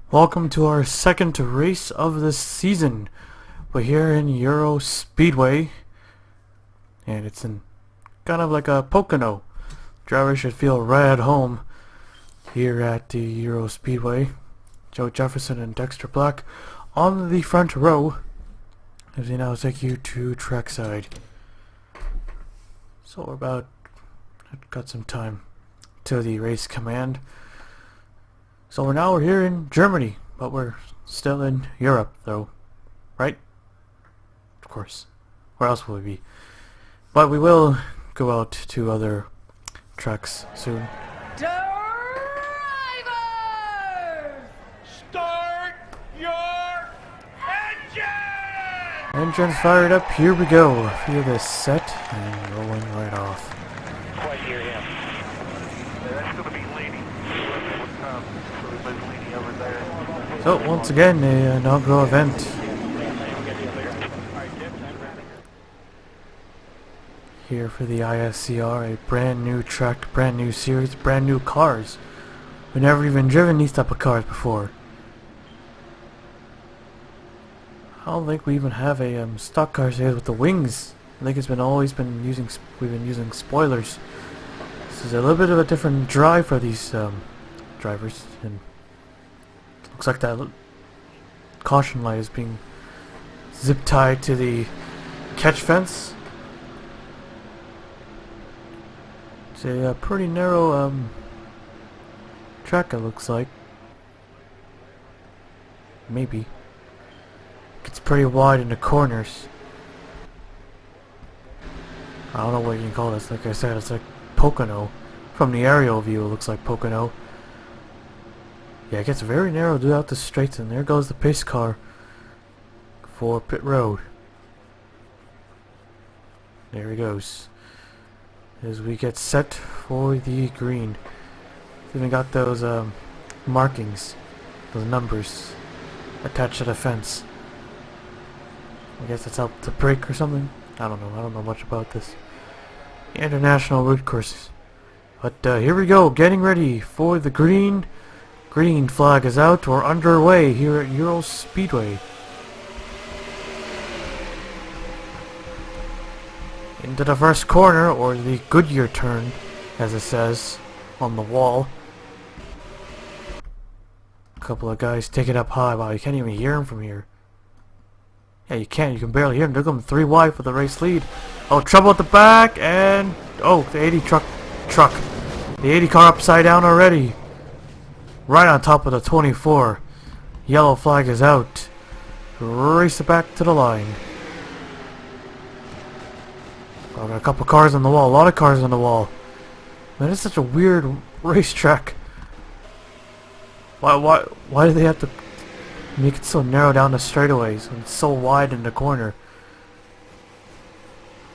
Welcome to our second race of the season. We're here in EuroSpeedway, and it's in kind of like a Pocono. Drivers should feel right at home here at the EuroSpeedway. Joe Jefferson and Dexter Black on the front row as they now take you to trackside. So we're got some time to the race command. So we're here in Germany, but we're still in Europe, though, right? Of course. Where else will we be? But we will go out to other tracks soon. Drivers! Start your engine! Engines fired up, here we go. Feel this set and rolling right off. Quite hear him. That's going to be leading. Everybody's leading over there. So, once again, an inaugural event. Here for the ISCR, a brand new track, brand new series, brand new cars. We've never even driven these type of cars before. I don't think we even have a stock car series with the wings. I think we've been using spoilers. This is a little bit of a different drive for these drivers, and looks like that caution light is being zip tied to the catch fence. It's a pretty narrow track, it looks like. Maybe. It's pretty wide in the corners. I don't know what you can call this. Like I said, it's like Pocono. From the aerial view, it looks like Pocono. Yeah, it gets very narrow throughout the straights, and there goes the pace car for pit road. There he goes. As we get set for the green. Even got those markings, those numbers attached to the fence. I guess that's out to brake or something. I don't know. I don't know much about this. International route courses. But here we go, getting ready for the green. Green flag is out. We're underway here at EuroSpeedway. Into the first corner, or the Goodyear turn, as it says on the wall. A couple of guys take it up high. Wow, you can't even hear them from here. Yeah, you can. You can barely hear them. They're going 3 wide for the race lead. Oh, trouble at the back, and oh, the 80 truck. The 80 car upside down already. Right on top of the 24. Yellow flag is out. Race it back to the line. Oh, got a couple cars on the wall. A lot of cars on the wall. Man, it's such a weird racetrack. Why do they have to make it so narrow down the straightaways and so wide in the corner?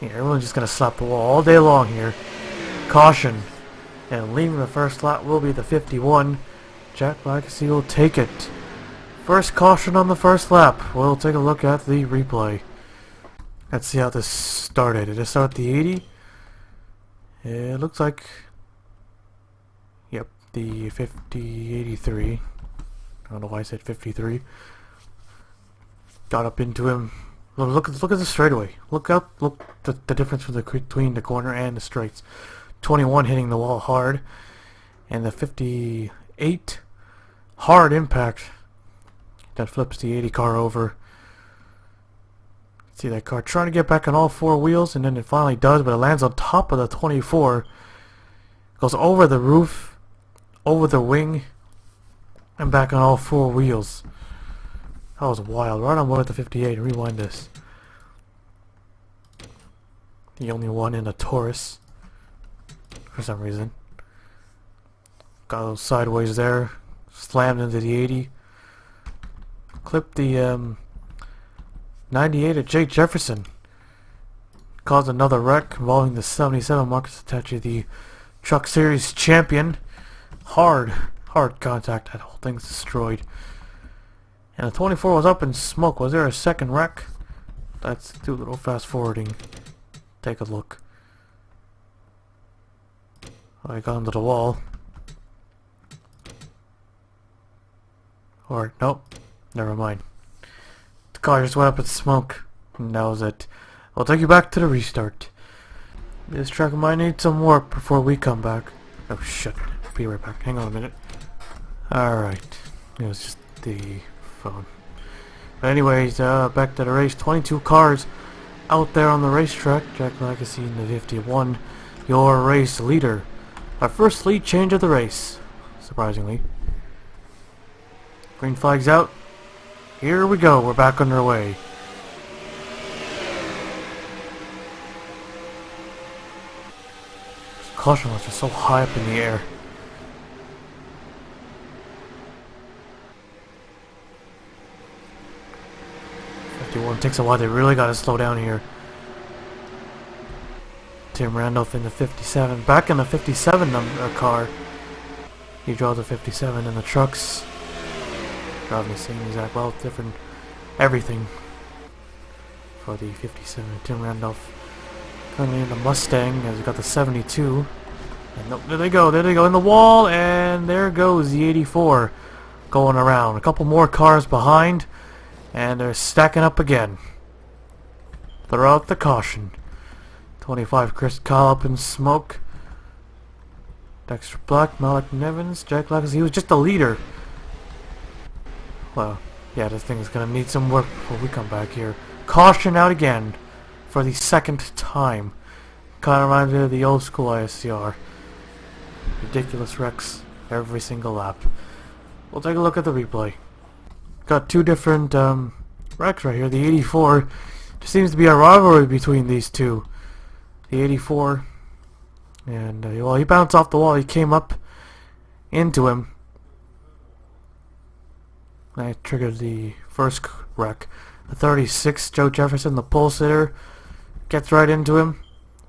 Yeah, everyone's just gonna slap the wall all day long here. Caution. And leaving the first lap will be the 51. Jack Legacy will take it. First caution on the first lap. We'll take a look at the replay. Let's see how this started. Did it start the 80? It looks like... Yep, the 83. I don't know why I said 53. Got up into him. Look at the straightaway. Look the difference between the corner and the straights. 21 hitting the wall hard, and the 58 hard impact that flips the 80 car over. See that car trying to get back on all 4 wheels, and then it finally does, but it lands on top of the 24. Goes over the roof, over the wing, and back on all 4 wheels. That was wild. Right on board with the 58. Rewind this. The only one in a Taurus, for some reason. Got a little sideways there. Slammed into the 80. Clipped the 98 at Jake Jefferson. Caused another wreck involving the 77 Marcus Attache, the Truck Series champion. Hard contact. That whole thing's destroyed. And the 24 was up in smoke. Was there a second wreck? Let's do a little fast forwarding. Take a look. I got into the wall. Or, nope. Never mind. The car just went up in smoke. And that was it. I'll take you back to the restart. This track might need some work before we come back. Oh shit. Be right back. Hang on a minute. Alright. It was just the phone. But anyways, back to the race. 22 cars out there on the racetrack. Jack Legacy in the 51. Your race leader. Our first lead change of the race. Surprisingly. Green flag's out. Here we go. We're back underway. Caution lights are so high up in the air. Takes a while. They really gotta slow down here. Tim Randolph in the 57. Back in the 57 car. He draws a 57 in the trucks. Driving the same exact, well, different everything for the 57. Tim Randolph currently in the Mustang as he got the 72. And nope, there they go in the wall, and there goes the 84 going around. A couple more cars behind. And they're stacking up again. Throw out the caution. 25 Chris Kyle up in smoke. Dexter Black, Malik Nevins, Jack Legacy. He was just a leader. Well, yeah, this thing is going to need some work before we come back here. Caution out again for the second time. Kind of reminds me of the old school ISCR. Ridiculous wrecks every single lap. We'll take a look at the replay. Got two different wrecks right here. The 84, there seems to be a rivalry between these two. The 84, and well, he bounced off the wall. He came up into him. I triggered the first wreck. The 36, Joe Jefferson, the pole sitter, gets right into him.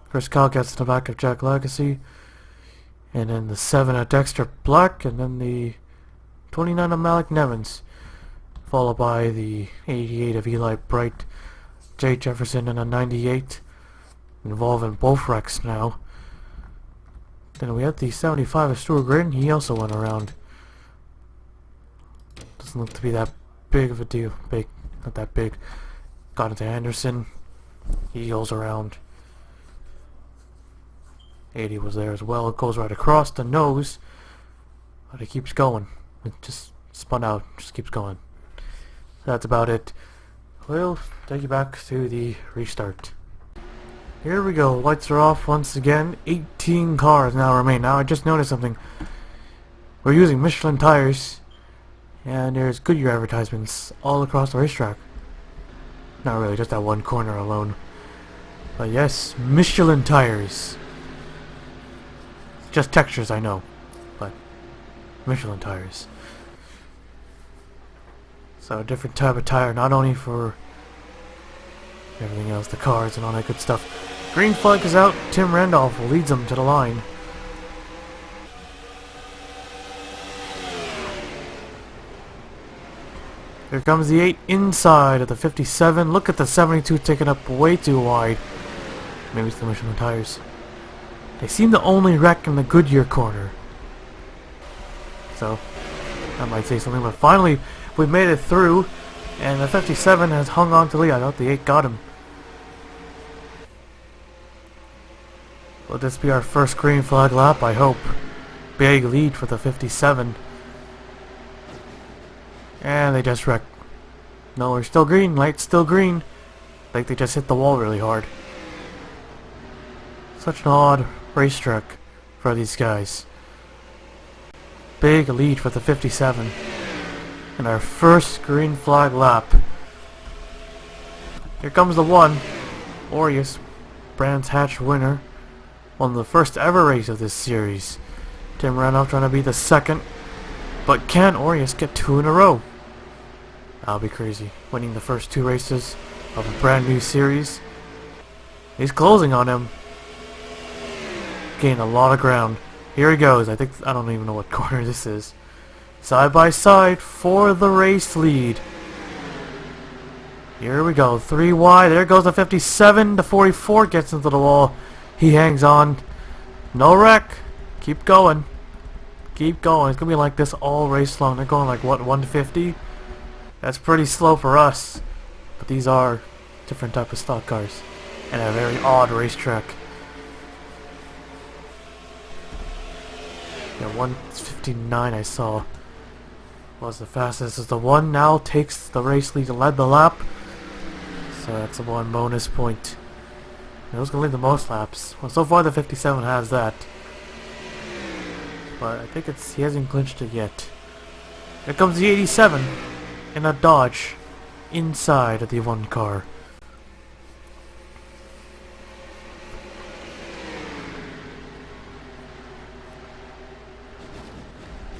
Chris Kyle gets in the back of Jack Legacy, and then the 7 of Dexter Black, and then the 29 of Malik Nevins. Followed by the 88 of Eli Bright, Jay Jefferson, and a 98, involving both wrecks now. Then we have the 75 of Stuart Gritton. He also went around. Doesn't look to be that big of a deal. Not that big. Got into Anderson. He goes around. 80 was there as well. It goes right across the nose, but it keeps going. It just spun out. Just keeps going. That's about it. We'll take you back to the restart. Here we go. Lights are off once again. 18 cars now remain. Now I just noticed something. We're using Michelin tires, and there's Goodyear advertisements all across the racetrack. Not really, just that one corner alone. But yes, Michelin tires. Just textures, I know, but Michelin tires. So a different type of tire, not only for everything else, the cars and all that good stuff. Green flag is out. Tim Randolph leads them to the line. Here comes the 8 inside of the 57. Look at the 72 taken up way too wide. Maybe it's the Michelin tires. They seem to only wreck in the Goodyear corner. So, I might say something, but finally we made it through, and the 57 has hung on to lead. I thought the 8 got him. Will this be our first green flag lap? I hope. Big lead for the 57. And they just wrecked. No, we're still green. Light's still green. Like they just hit the wall really hard. Such an odd racetrack for these guys. Big lead for the 57. And our first green flag lap. Here comes the 1. Aureus, Brands Hatch winner. Won the first ever race of this series. Tim Randolph trying to be the second. But can Aureus get 2 in a row? That'll be crazy. Winning the first 2 races of a brand new series. He's closing on him. Gained a lot of ground. Here he goes. I don't even know what corner this is. Side by side for the race lead. Here we go. 3 wide. There goes the 57. The 44 gets into the wall. He hangs on. No wreck. Keep going. Keep going. It's gonna be like this all race long. They're going like what, 150? That's pretty slow for us. But these are different type of stock cars and a very odd racetrack. Yeah, 159 I saw was the fastest. As the one now takes the race lead and led the lap. So that's a 1 bonus point. Who's gonna lead the most laps? Well, so far the 57 has that. But I think he hasn't clinched it yet. Here comes the 87 in a Dodge inside of the one car.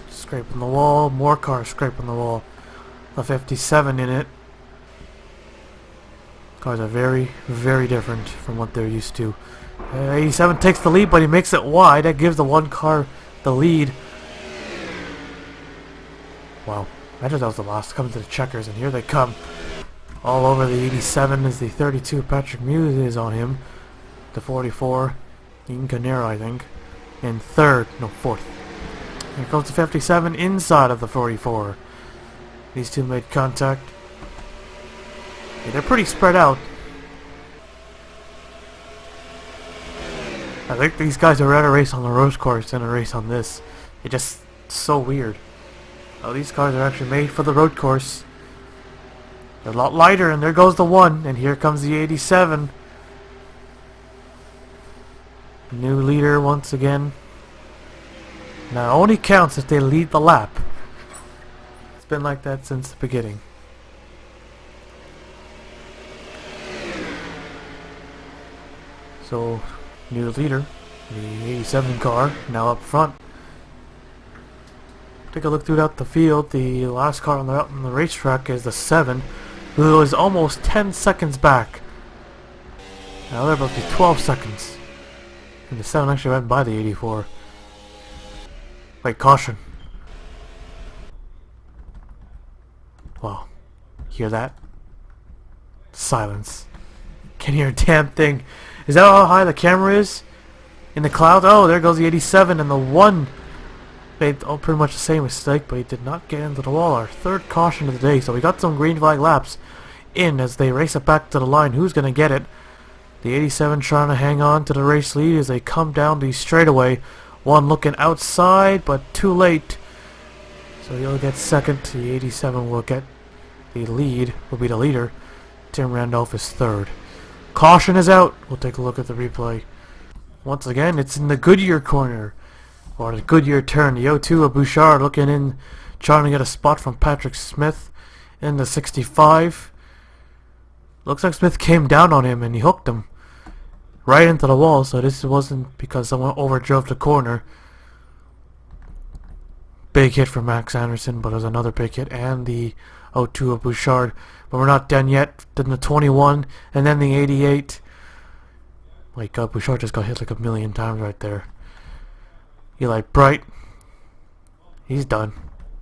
Scraping the wall, more cars scraping the wall. The 57 in it. Cars are very, very different from what they're used to. 87 takes the lead, but he makes it wide. That gives the one car the lead. Wow. Imagine that was the last coming to the checkers, and here they come. All over the 87 is the 32. Patrick Muse is on him. The 44. Ian Canero, I think. And third. No, fourth. Here comes the 57 inside of the 44. These two made contact. Yeah, they're pretty spread out. I think these guys would rather race on the road course than a race on this. It's just so weird. Oh, these cars are actually made for the road course. They're a lot lighter, and there goes the 1, and here comes the 87. New leader once again. Now, it only counts if they lead the lap. It's been like that since the beginning. So, new leader, the 87 car, now up front. Take a look throughout the field. The last car on the racetrack is the 7, who is almost 10 seconds back. Now they're about to be 12 seconds. And the 7 actually went by the 84. Wait, caution. Wow. Hear that? Silence. Can't hear a damn thing. Is that how high the camera is? In the cloud? Oh, there goes the 87, and the 1 made pretty much the same mistake, but he did not get into the wall. Our third caution of the day, so we got some green flag laps in as they race it back to the line. Who's going to get it? The 87 trying to hang on to the race lead as they come down the straightaway. 1 looking outside, but too late. So he'll get second. The 87 will get the lead, will be the leader. Tim Randolph is third. Caution is out. We'll take a look at the replay. Once again, it's in the Goodyear corner. Or the Goodyear turn. The 02 of Bouchard looking in, trying to get a spot from Patrick Smith in the 65. Looks like Smith came down on him and he hooked him right into the wall, so this wasn't because someone overdrove the corner. Big hit from Max Anderson, but it was another big hit, and the 02 of Bouchard. But we're not done yet. Then the 21, and then the 88. My God, Bouchard just got hit like a million times right there. Eli Bright, he's done.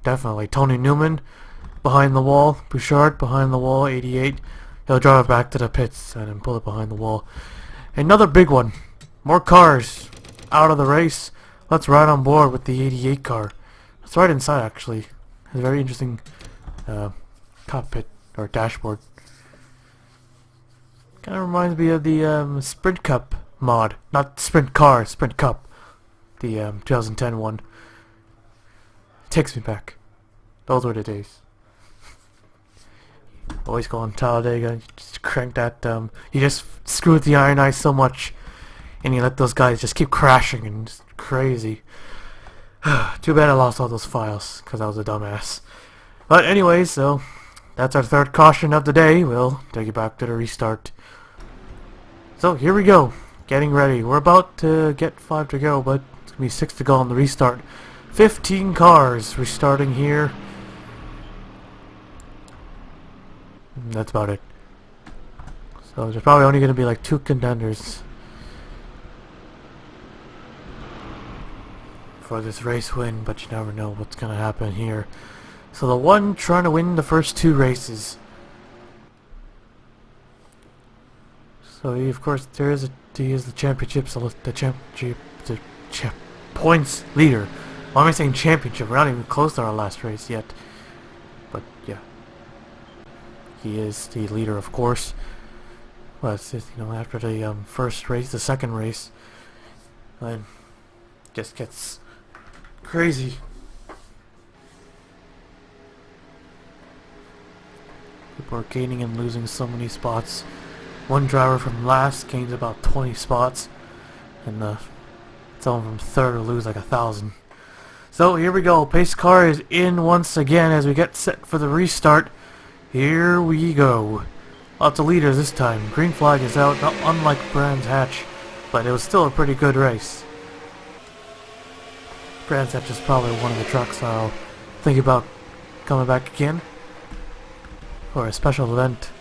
Definitely. Tony Newman behind the wall. Bouchard behind the wall, 88. He'll drive it back to the pits and then pull it behind the wall. Another big one. More cars out of the race. Let's ride on board with the 88 car. It's right inside, actually. It's a very interesting cockpit or dashboard. Kind of reminds me of the Sprint Cup mod. Not Sprint Car, Sprint Cup. The 2010 one. Takes me back. Those were the days. Always go on Talladega, just crank that, you just screw with the iron eyes so much, and you let those guys just keep crashing, and just crazy. Too bad I lost all those files, because I was a dumbass. But anyways, so, that's our third caution of the day. We'll take you back to the restart. So, here we go. Getting ready. We're about to get 5 to go, but it's going to be 6 to go on the restart. 15 cars restarting here. That's about it. So there's probably only going to be like 2 contenders for this race win, but you never know what's going to happen here. So the one trying to win the first 2 races. So he, of course, he is the championship, so the points leader Well, I'm saying championship. We're not even close to our last race yet. But yeah, he is the leader, of course. But you know, after the first race, the second race, then just gets crazy. People are gaining and losing so many spots. One driver from last gains about 20 spots, and someone from third will lose like 1,000. So here we go. Pace car is in once again as we get set for the restart. Here we go. Lots of leaders this time. Green flag is out, not unlike Brands Hatch, but it was still a pretty good race. Brands Hatch is probably one of the trucks I'll think about coming back again for a special event.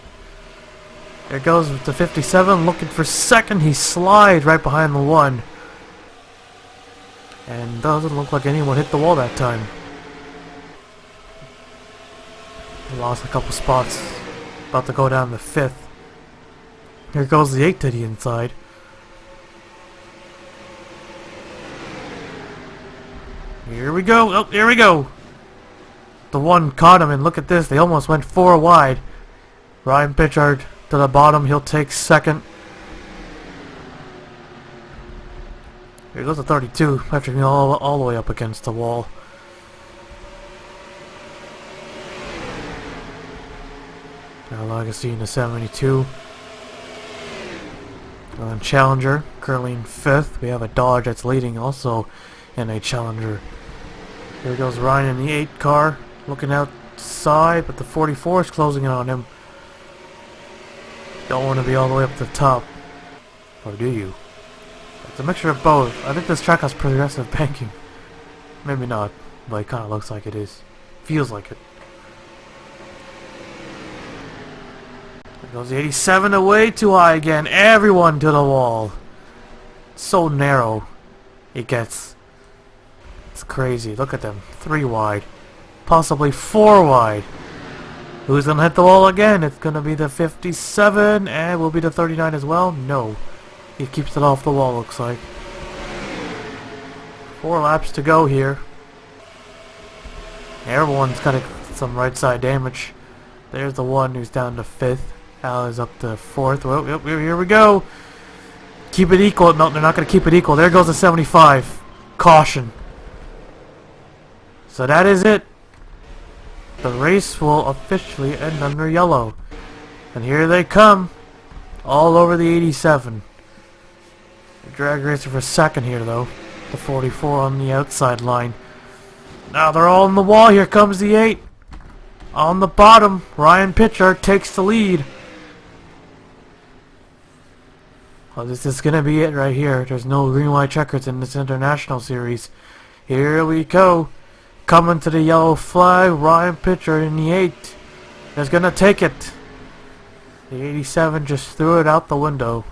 There goes with the 57, looking for second. He slides right behind the one. And doesn't look like anyone hit the wall that time. He lost a couple spots. About to go down to 5th. Here goes the 8 to the inside. Here we go. Oh, here we go. The one caught him, and look at this. They almost went 4 wide. Ryan Pitchard to the bottom. He'll take second. Here goes the 32. After being all the way up against the wall. Now Legacy in the 72. On Challenger, currently in 5th. We have a Dodge that's leading also in a Challenger. Here goes Ryan in the 8 car, looking outside, but the 44 is closing in on him. Don't want to be all the way up to the top. Or do you? It's a mixture of both. I think this track has progressive banking. Maybe not, but it kind of looks like it is. Feels like it. There goes the 87 away too high again. Everyone to the wall. So narrow it gets. It's crazy. Look at them. 3 wide. Possibly 4 wide. Who's going to hit the wall again? It's going to be the 57 and will be the 39 as well? No. He keeps it off the wall, looks like. 4 laps to go here. Everyone's got some right side damage. There's the one who's down to 5th. Al is up to 4th. Well, yep, here we go. Keep it equal. No, they're not going to keep it equal. There goes the 75. Caution. So that is it. The race will officially end under yellow. And here they come. All over the 87. The drag racer for second here though. The 44 on the outside line. Now they're all on the wall. Here comes the 8. On the bottom, Ryan Pitchard takes the lead. Well, this is going to be it right here. There's no green-white checkers in this international series. Here we go. Coming to the yellow flag, Ryan Pitchard in the 8 is going to take it. The 87 just threw it out the window.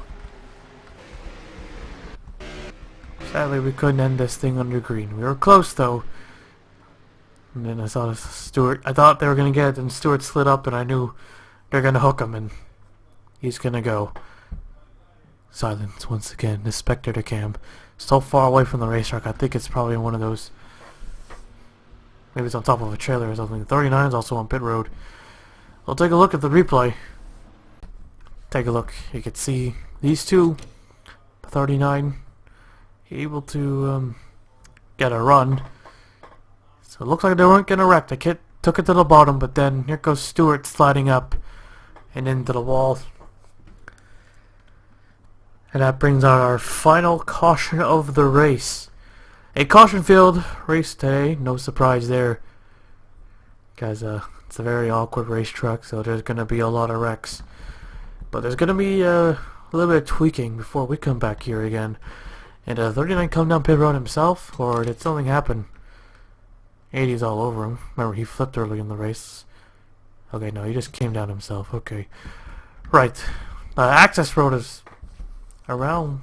Sadly, we couldn't end this thing under green. We were close, though. And then I saw Stewart. I thought they were going to get it, and Stewart slid up, and I knew they're going to hook him, and he's going to go. Silence once again. The spectator cam. So far away from the racetrack. I think it's probably one of those. Maybe it's on top of a trailer or something. 39 is also on pit road. We'll take a look at the replay. Take a look. You can see these two. 39 able to get a run. So it looks like they weren't going to wreck. The kid took it to the bottom, but then here goes Stewart sliding up and into the wall. And that brings out our final caution of the race. A caution-filled race today. No surprise there. Guys, it's a very awkward racetrack, so there's going to be a lot of wrecks. But there's going to be a little bit of tweaking before we come back here again. And 39 come down pit road himself, or did something happen? 80's all over him. Remember, he flipped early in the race. Okay, no, he just came down himself. Okay. Right. Access road is around...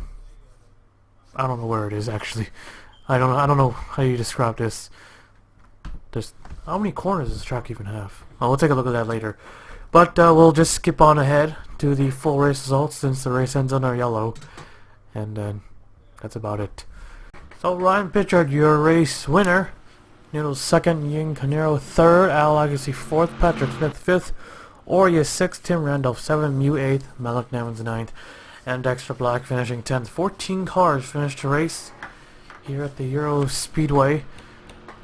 I don't know where it is, actually. I don't know how you describe this. There's... How many corners does this track even have? Well, we'll take a look at that later. But we'll just skip on ahead to the full race results since the race ends under yellow. And that's about it. So Ryan Pitchard, your race winner. Noodles second, Ying Canero third, Al Agassi fourth, Patrick Smith fifth, Orya sixth, Tim Randolph seventh, Mew eighth, Malik Nevins ninth, and Dexter Black finishing 10th. 14 cars finished the race here at the Euro Speedway.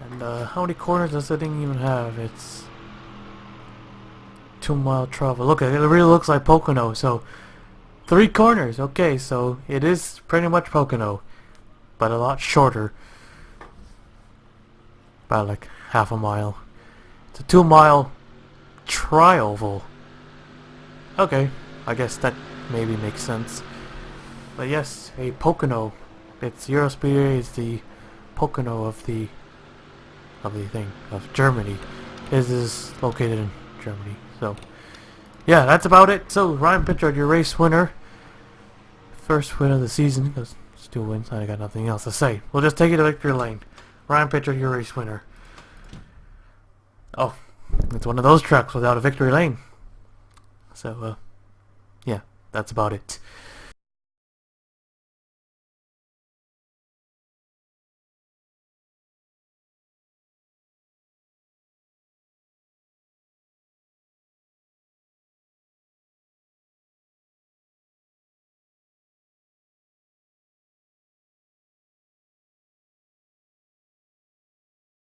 And how many corners does the thing even have? It's 2-mile travel. Look, it really looks like Pocono. So 3 corners. Okay, so it is pretty much Pocono, but a lot shorter. About like half a mile. It's a 2-mile tri-oval. Okay, I guess that maybe makes sense. But yes, a Pocono. It's EuroSpeedway is the Pocono of the thing of Germany. This is located in Germany. So yeah, that's about it. So Ryan Pitchard, your race winner. First win of the season, because it's 2 wins. I got nothing else to say. We'll just take it to victory lane. Ryan Pitchard, your race winner. Oh, it's one of those trucks without a victory lane. So yeah, that's about it.